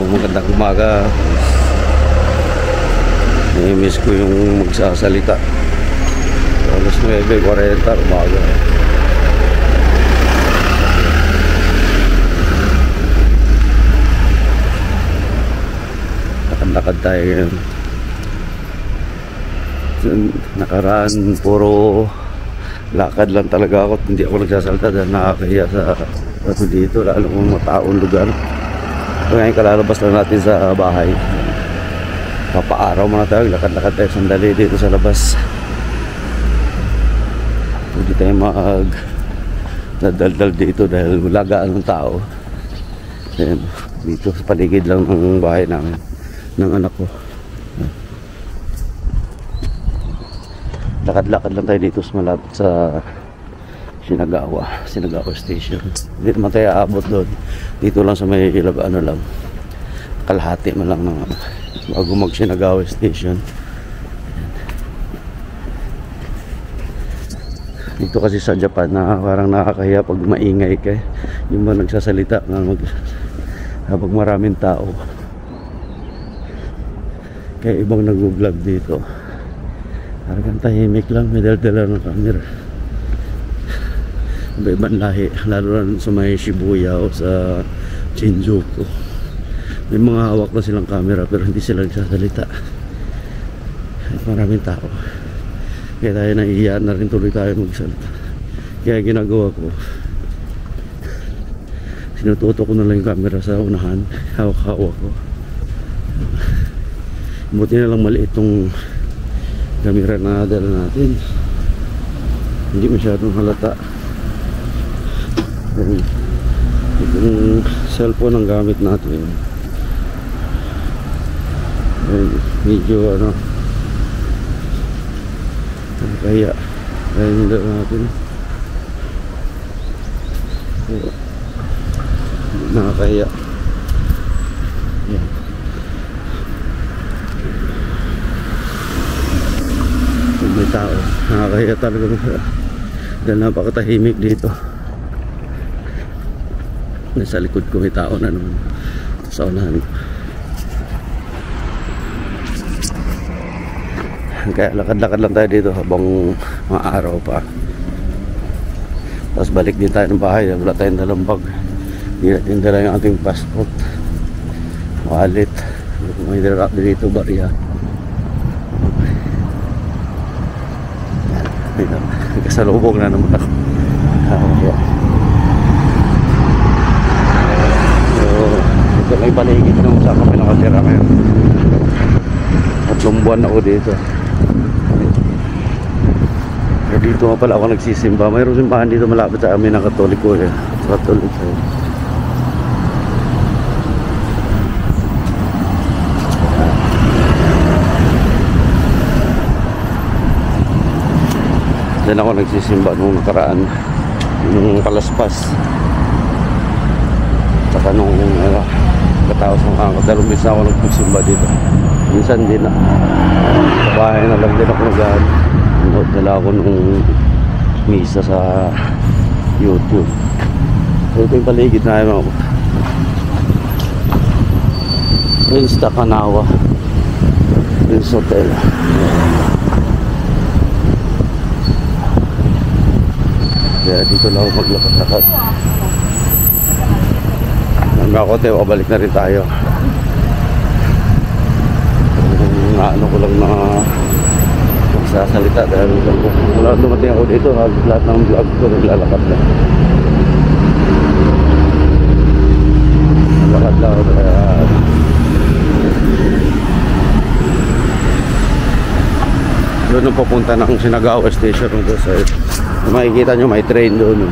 magandang umaga. Miss ko yung magsasalita. Alas 9:40 umaga. Lakad tayo ngayon. Nakaraan puro lakad lang talaga ako, hindi ako nagsasalita dahil nakakahiya sa dito, lalo kung mataong lugar. Ngayon kalalabas lang natin sa bahay, papaaraw muna tayo, lakad-lakad tayo sandali dito sa labas. Hindi tayo nadaldal dito dahil lagaan ng tao. Ayan, dito sa paligid lang ng bahay namin, ng anak ko. Lakad-lakad lang tayo dito sa malapit sa Sinagawa Station. Hindi naman tayo aabot doon. Dito lang sa may ano lang, kalahati man lang ng bago mag Sinagawa Station. Dito kasi sa Japan na parang nakakahiya pag maingay ka, yung mga nagsasalita habang maraming tao. Kaya ibang nag-vlog dito, parang tahimik lang, may dala ng camera. Iba-ibang lahi, lalo na sa may Shibuya o sa Shinjuku. May mga hawak na silang camera pero hindi sila nagsasalita. Maraming tao, kaya tayo naiiyan na rin tuloy tayo magsalita. Kaya ginagawa ko, sinututo ko na lang yung camera sa unahan, hawak-hawak ko. Buti na lang maliit tong camera na dala natin, hindi masyadong halata. Yung cellphone ang gamit natin, medyo kaya hindi natin nakakaya. Yan. May tao, nakakaya talaga dahil napakatahimik dito. Nasa likod ko may tao na naman sa unahan ko. Kaya lakad-lakad lang tayo dito habang maaraw pa. Tapos balik din tayo ng bahay, wala tayong dalang bag. Hindi natin dala yung ating passport, wallet. May dala dito barya. Kasalubong na naman ako. Ito may paligid nung saan kami nakatira ngayon. 3 buwan ako dito. Dito nga pala ako nagsisimba. Mayroong simbahan dito malapit sa amin ng Katoliko eh. Katolik eh. Diyan ako nagsisimba nung nakaraan, nung kalaspas. Saka nung katapos ng dalawang minsan ako nagsimba dito. Minsan din na sa bahay na lang din ako nagdala ako nung misa sa YouTube. So ito yung paligid na mga Prince Takanawa Prince Hotel. Kaya dito lang ako maglakad-lakad. Hanggang ako tayo, balik na rin tayo. Ano ko lang na magsasalita dahil wala dumating ako dito, lahat ng vlog ko naglalakad lang. Lakad lang ako kaya doon ang papunta ng Sinagawa Station doon sa makikita nyo may train doon.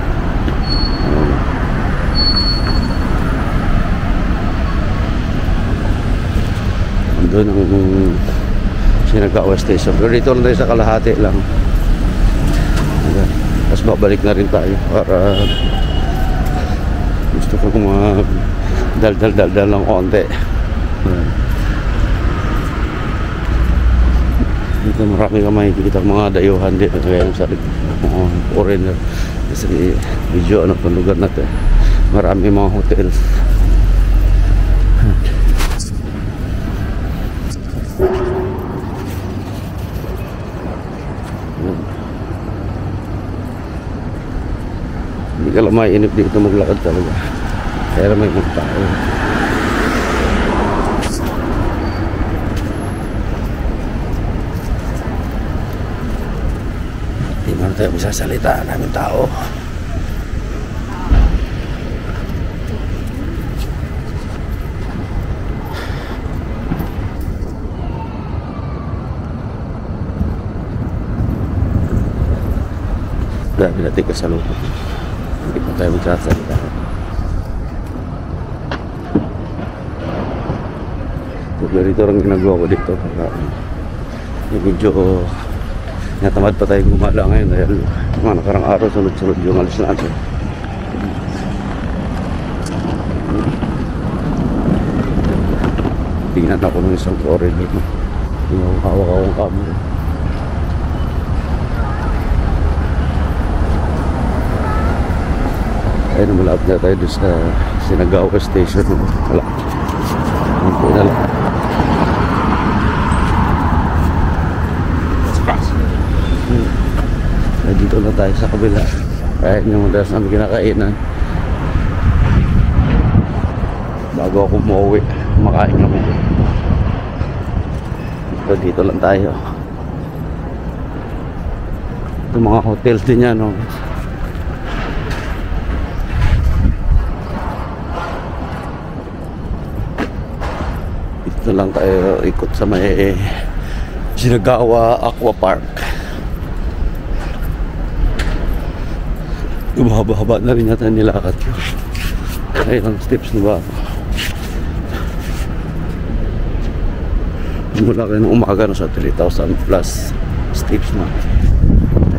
Doon ang Sinagawa Station. Pero dito lang tayo sa kalahati lang. Tapos babalik na rin tayo para gusto ko dal-dal ng konti. Dito marami ka makikita mga dayuhan dito ngayon sa foreigner. Kasi medyo ano itong lugar natin, marami mga hotels. ka lang mainip dito maglakad talaga. Kaya may mga tao. Hindi man tayo magsasalita, namin tao. Dami natin kasalubong. Hindi pa tayo magsasalita. So, ganito lang ginagawa ko dito. Medyo natamad pa tayong gumala ngayon dahil mga nakarang araw sunod-sunod yung alis natin. Tingnan ako ng isang foreign dito. Yung hawak akong camera. Ayun, malapit na tayo doon sa Sinagawa Station. Wala. Hindi na lang. Dito na tayo sa kabila. Ayun yung madalas namin kinakainan. Bago ako umuwi, makain kami dito. So, dito lang tayo. Ito mga hotels din yan, no? Dito lang tayo ikot sa may Sinagawa Aqua Park. Mahaba-haba na rin yata nilakad ko. Ayun ang steps na ba? Mula kayo ng umaga na sa 3,000 plus steps na.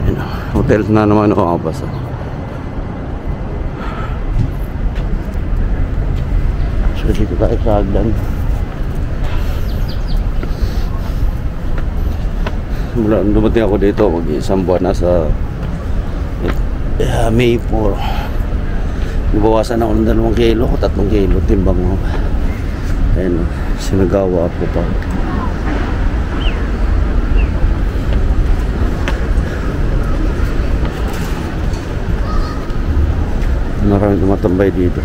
Ayun, hotel na naman o ang basa. So dito tayo sa hagdan. Mula dumating ako dito, mag-isang buwan na sa May 4. Nabawasan ako ng 2 kilo, 3 kilo timbang mo. Ayun, Sinagawa ako pa. Maraming tumatambay dito.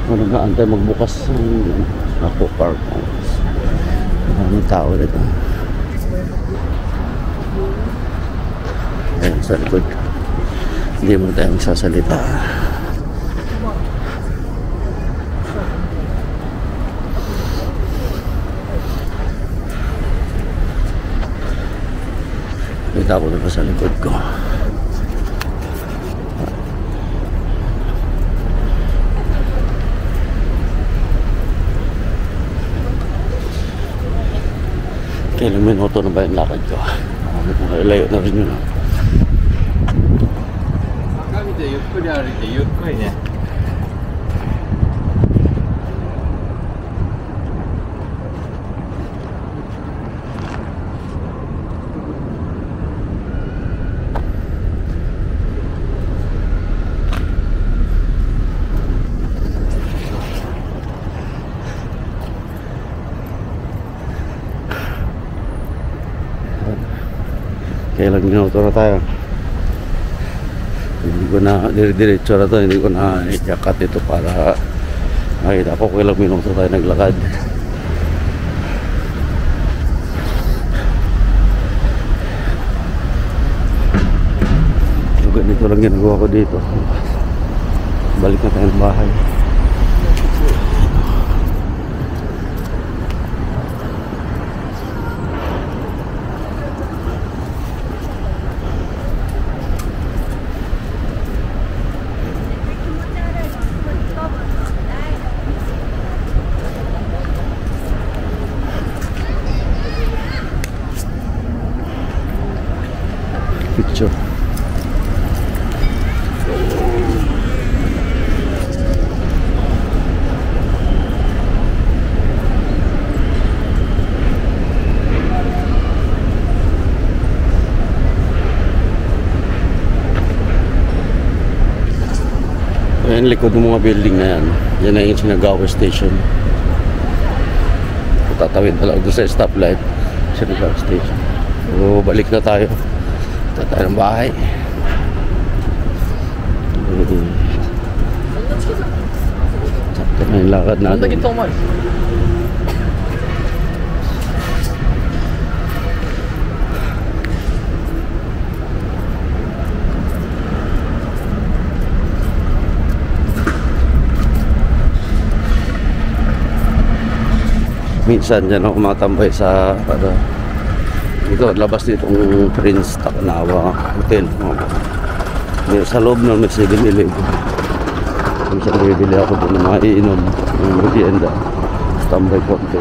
Nag-aantay magbukas ng Aqua Park. Maraming tao dito. Ayun, sa likod. Hindi mo tayo magsasalita. Kita ko na pa sa likod ko. Kailang minuto na ba yung lakad ko? Layo na rin yun. ゆっくり歩いてゆっくりね。Kailang minuto na tayo. Hindi ko na dire-diretso na to, hindi ko na iakat ito para makita ko kung ilang minuto tayo naglakad. So ganito lang ginagawa ko dito. Balik na tayo ng bahay. Picture. Ayan, likod ng mga building na yan. Yan na yung Sinagawa Station. Tatawid na lang doon sa stoplight. Sinagawa Station. So, balik na tayo. Punta tayo ng bahay. Sakto na yung lakad こんだ natin. け遠回り。 Minsan dyan ako matambay sa dito, labas dito ng Prince Takanawa Hotel. Sa loob nun may 7-Eleven. Minsan bibili ako doon na maiinom ng merienda. Tambay konti.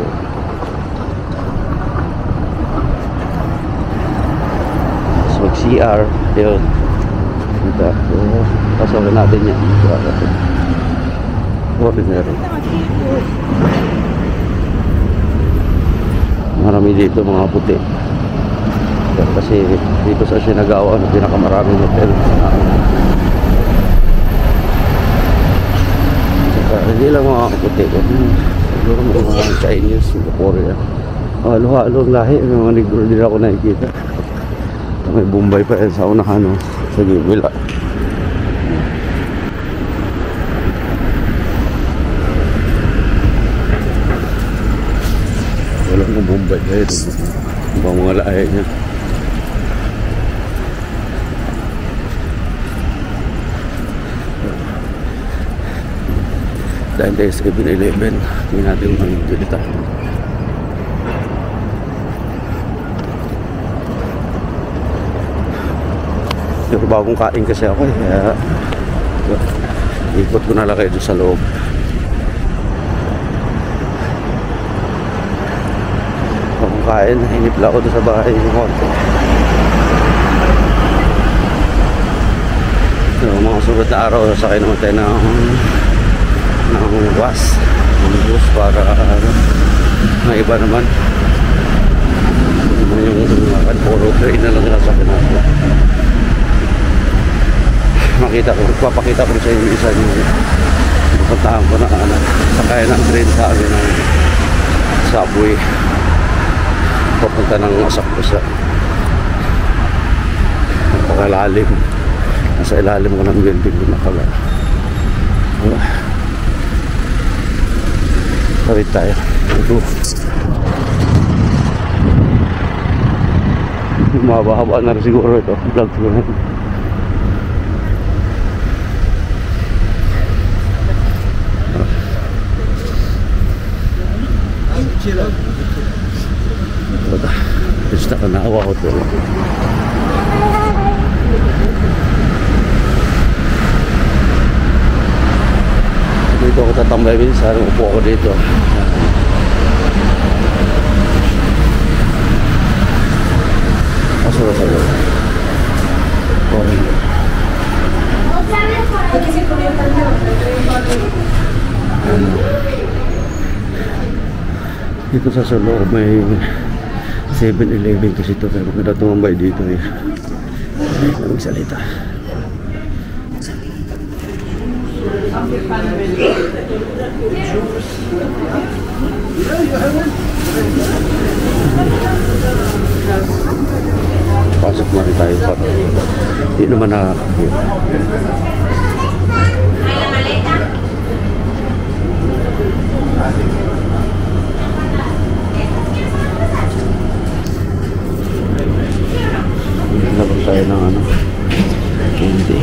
So mag-CR yun. Ito. Pasokin natin yan. Ordinary. Marami dito mga puti. Kasi dito sa Shinagawa ang pinakamaraming hotel. Saka hindi lang mga puti. Siguro mga Chinese, Korea. Halo-halo ang lahi. May mga negro din ako nakikita. May Bombay pa yan sa unahan. Sa Gimila. Walang ng Bombay kayo. Ibang mga lahi niya. Dahil tayo sa 7-Eleven, hindi natin mag-dulita. Pero bagong kain kasi ako kaya ikot ko na lang kayo doon sa loob. Bagong kain, hinip lang ako doon sa bahay ng konti. So, mga sunod na araw, sakay naman tayo ng bus para may iba naman yung puro train na lang nasakyan natin. Papakita ko sa inyo isa yung pupuntahan ko na sakay ng train sa amin ng subway papunta ng Asakusa. Napakalalim, nasa ilalim ko ng building ko nakala. Tawid tayo. Ito. Mahaba-haba na rin siguro ito. Vlog ko na. Ito. Ito na Takanawa Hotel. Dito ako tatambay minsan, upo ako dito. Pasok sa loob. Dito sa loob may 7-Eleven kasi ito, pero maganda tumambay dito eh. Maraming salita. Pasok na rin tayo para hindi naman nakakakit. Labas tayo ng hindi.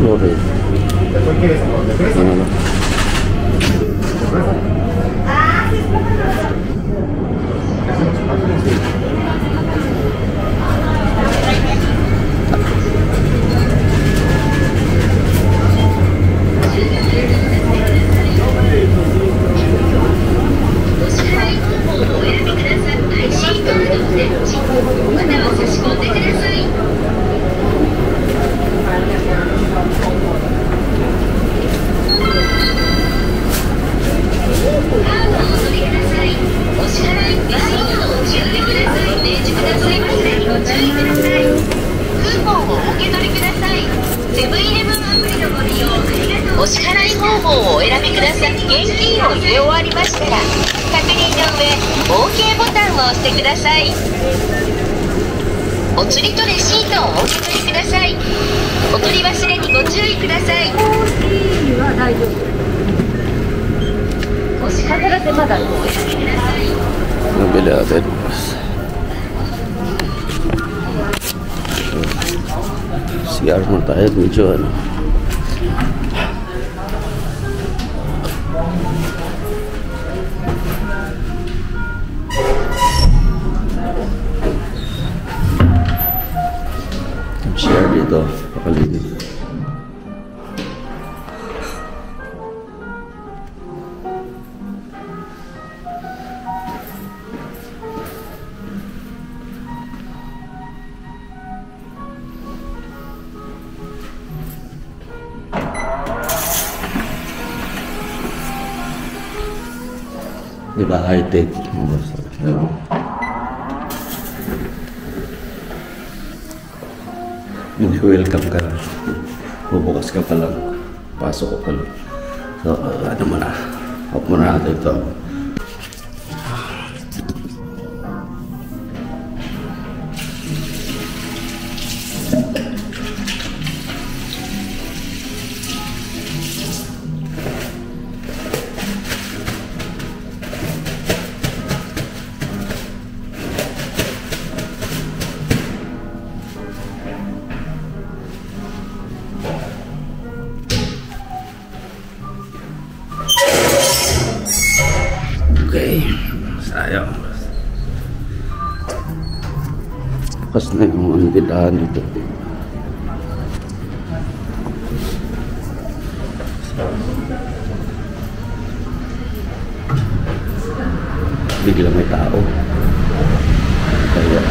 Okay. お支払い方法をお選びください。現金を入れ終わりましたら、確認の上 OK ボタンを押してください。お釣りとレシートをお受け取りください。お取り忘れにご注意ください。は大丈夫。お支払いまだお選びください。Nabili natin. CR mo tayo. Medyo ano. CR dito. Pakalitin. Diba high-tech? Welcome ka na. Bubukas ka pa lang. Pasok ka pa lang. So, ano mo na. Hop mo na natin ito. Okay, sayang. Bukas na yung tindahan dito. Bigla may tao. Kaya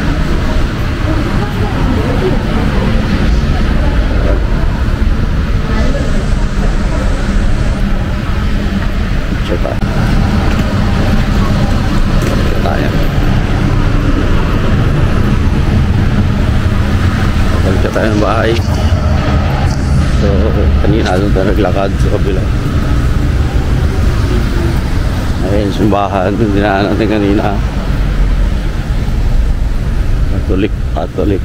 coba tayo. Balik tayo ng bahay. So, kanina doon tayo naglakad sa kabila. Ayun, simbahan. Dinaan natin kanina. Katolik.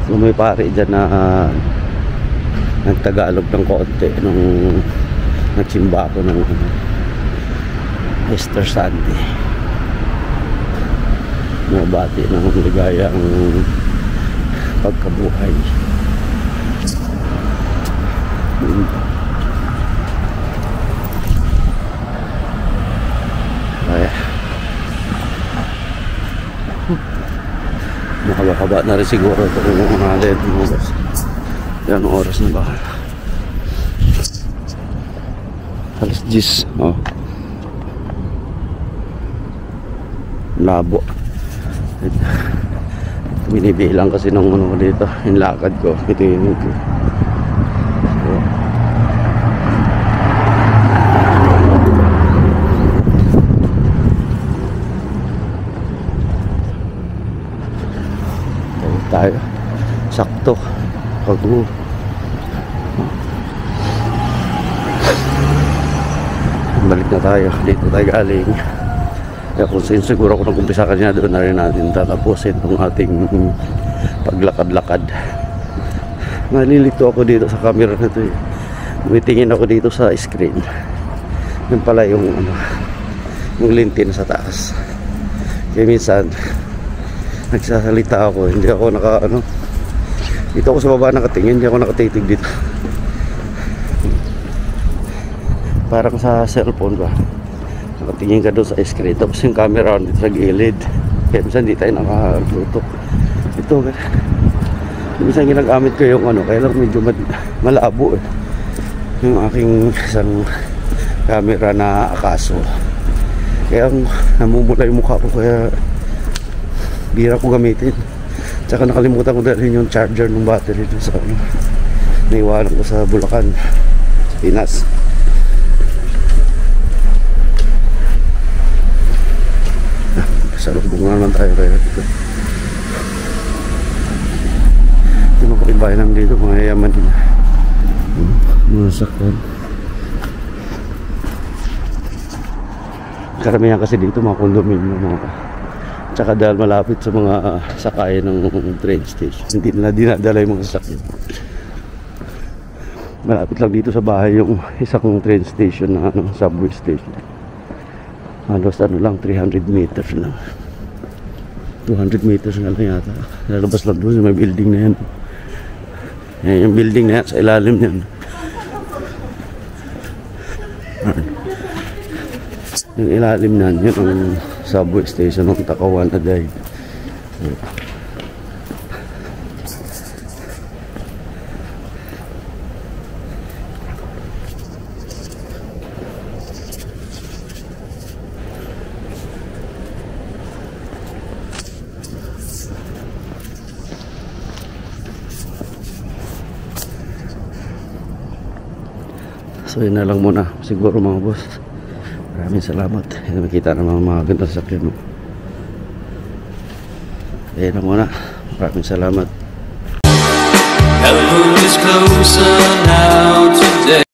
So, may pare dyan na nagtagalog ng konti nung nagsimba ako ng Easter Sunday. Mabati ng ligayang pagkabuhay. Ay, nakabakaba na rin siguro ito kung natin yan ang oras na ba? Alas 10. Oh. Labo. Binibilang kasi ng ano ko dito, yung lakad ko. Ito yung tayo. Sakto. Pag-u. Balik na tayo. Dito tayo galing. Kaya kung siguro kung nag-umpisa kanina, doon na rin natin tatapusin itong ating paglakad-lakad. Nalilito ako dito sa camera na ito. Tumitingin ako dito sa screen. Yun pala yung ano, yung lintin sa taas. Kaya minsan nagsasalita ako, hindi ako dito ako sa baba nakatingin, hindi ako nakatitig dito. Parang sa cellphone ba, nakatingin ka doon sa screen, tapos yung camera dito sa gilid. Kaya minsan hindi tayo nakatutok. Ito, minsan ginagamit ko yung kaya lang medyo malabo yung aking isang camera na Akaso. Kaya namumula yung mukha ko, kaya bira ko gamitin. Tsaka nakalimutan ko dalhin yung charger ng battery dun sa naiwanan ko sa Bulacan, Pinas. Salubong naman tayo kaya dito. Ito mga kapitbahay namin dito, mga yayaman din. Mga sakyan. Karamihan kasi dito mga condominium mga. Tsaka dahil malapit sa mga sakayan ng train station, hindi na dinadala yung mga sasakyan. Malapit lang dito sa bahay yung isang train station na subway station. Halos lang 300 meters lang. 200 meters nga lang yata. Lalabas lang doon sa may building na yan. Yan yung building na yan sa ilalim yan. Yung ilalim na yun ang subway station ng Takawan Aday. So yun na lang muna siguro mga boss. Maraming salamat. Nakikita naman mga ganda sakyan. Ayun na muna. Maraming salamat. The moon is closer now today.